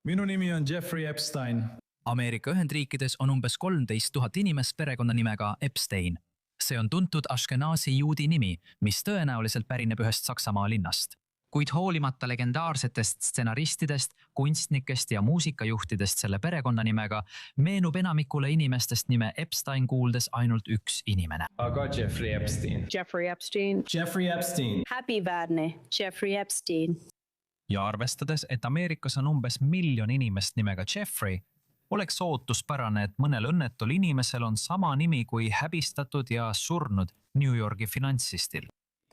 Minu nimi on Jeffrey Epstein. Ameerika Ühendriikides on umbes 13 000 inimest perekonnanimega Epstein. See on tuntud Ashkenazi juudi nimi, mis tõenäoliselt pärineb ühest Saksamaa linnast. Kuid hoolimata legendaarsetest stsenaristidest, kunstnikest ja muusikajuhtidest selle perekonnanimega, meenub enamikule inimestest nime Epstein kuuldes ainult üks inimene. Aga Jeffrey Epstein. Jeffrey Epstein. Jeffrey Epstein. Happy Värni. Jeffrey Epstein. Ja arvestades, et Ameerikas on umbes 1 miljon inimest nimega Jeffrey, oleks ootuspärane, et mõnel õnnetul inimesel on sama nimi kui häbistatud ja surnud New Yorgi finantsistil.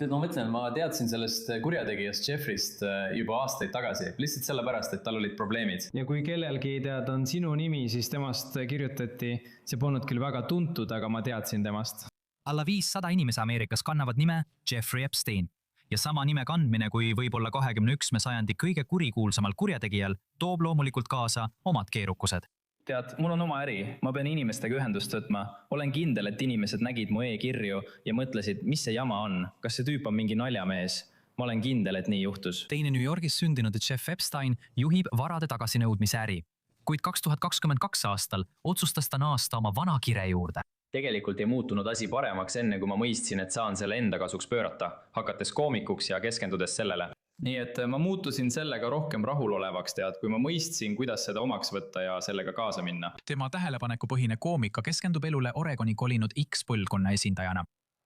Ma mõtlen, ma teadsin sellest kurjategijast Jeffreyst juba aastaid tagasi, lihtsalt sellepärast, et tal olid probleemid. Ja kui kellelgi ei teada on sinu nimi, siis temast kirjutati, see polnud küll väga tuntud, aga ma teadsin temast. Alla 500 inimese Ameerikas kannavad nime Jeffrey Epstein. Ja sama nime kandmine kui võib-olla 21. sajandi kõige kurikuulsamal kurjategijal toob loomulikult kaasa omad keerukused. Tead, mul on oma äri, ma pean inimestega ühendust võtma. Olen kindel, et inimesed nägid mu e-kirju ja mõtlesid, mis see jama on, kas see tüüp on mingi naljamees. Ma olen kindel, et nii juhtus. Teine New Yorgis sündinud Jeff Epstein juhib varade tagasinõudmise äri. Kuid 2022 aastal otsustas ta naasta oma vana kire juurde. Tegelikult ei muutunud asi paremaks enne, kui ma mõistsin, et saan selle enda kasuks pöörata, hakates koomikuks ja keskendudes sellele. Nii et ma muutusin sellega rohkem rahulolevaks, tead, kui ma mõistsin, kuidas seda omaks võtta ja sellega kaasa minna. Tema tähelepanekupõhine koomika keskendub elule Oregoni kolinud X-põlvkonna esindajana.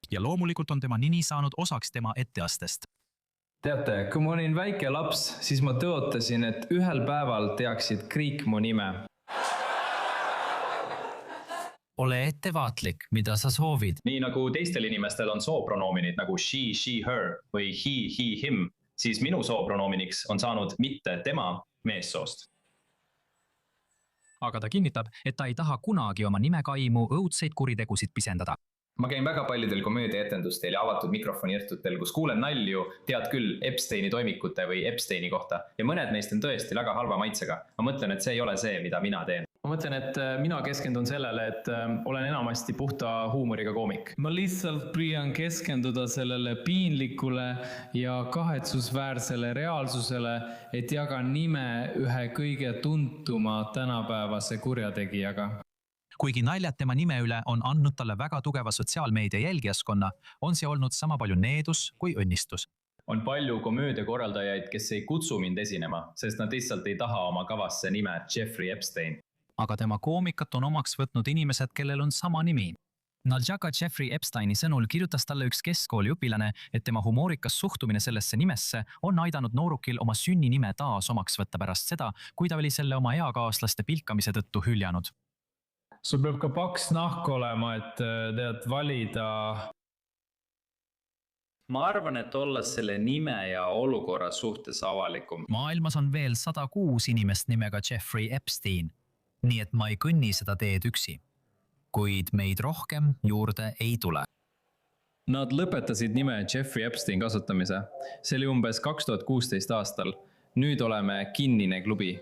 Ja loomulikult on tema nini saanud osaks tema etteastest. Teate, kui ma olin väike laps, siis ma tõotasin, et ühel päeval teaksid kõik mu nime. Ole ettevaatlik, mida sa soovid. Nii nagu teistel inimestel on soopronoominid nagu she, her või he, him, siis minu soopronoominix on saanud mitte tema meessoost. Aga ta kinnitab, et ta ei taha kunagi oma nimekaimu õudseid kuritegusid pisendada. Ma käin väga paljudel komöödiaetendustel ja avatud mikrofoni õhtutel, kus kuulen nalju, tead küll Epsteini toimikute või Epsteini kohta. Ja mõned neist on tõesti väga halva maitsega. Ma mõtlen, et see ei ole see, mida mina teen. Ma mõtlen, et mina keskendun sellele, et olen enamasti puhta huumoriga koomik. Ma lihtsalt püüan keskenduda sellele piinlikule ja kahetsusväärsele reaalsusele, et jagan nime ühe kõige tuntuma tänapäevase kurjategijaga. Kuigi naljad tema nime üle on andnud talle väga tugeva sotsiaalmeedia jälgijaskonna, on see olnud sama palju needus kui õnnistus. On palju komöödiakorraldajaid, kes ei kutsu mind esinema, sest nad lihtsalt ei taha oma kavasse nime Jeffrey Epstein. Aga tema koomikat on omaks võtnud inimesed, kellel on sama nimi. Naljaka Jeffrey Epsteini sõnul kirjutas talle üks keskkooli õpilane, et tema humoorikas suhtumine sellesse nimesse on aidanud noorukil oma sünninime taas omaks võtta pärast seda, kui ta oli selle oma eakaaslaste pilkamise tõttu hüljanud. Sul peab ka paks nahk olema, et tead valida. Ma arvan, et olla selle nime ja olukorra suhtes avalikum. Maailmas on veel 106 inimest nimega Jeffrey Epstein, nii et ma ei kõnni seda teed üksi. Kuid meid rohkem juurde ei tule. Nad lõpetasid nime Jeffrey Epstein kasutamise. See oli umbes 2016 aastal. Nüüd oleme kinnine klubi.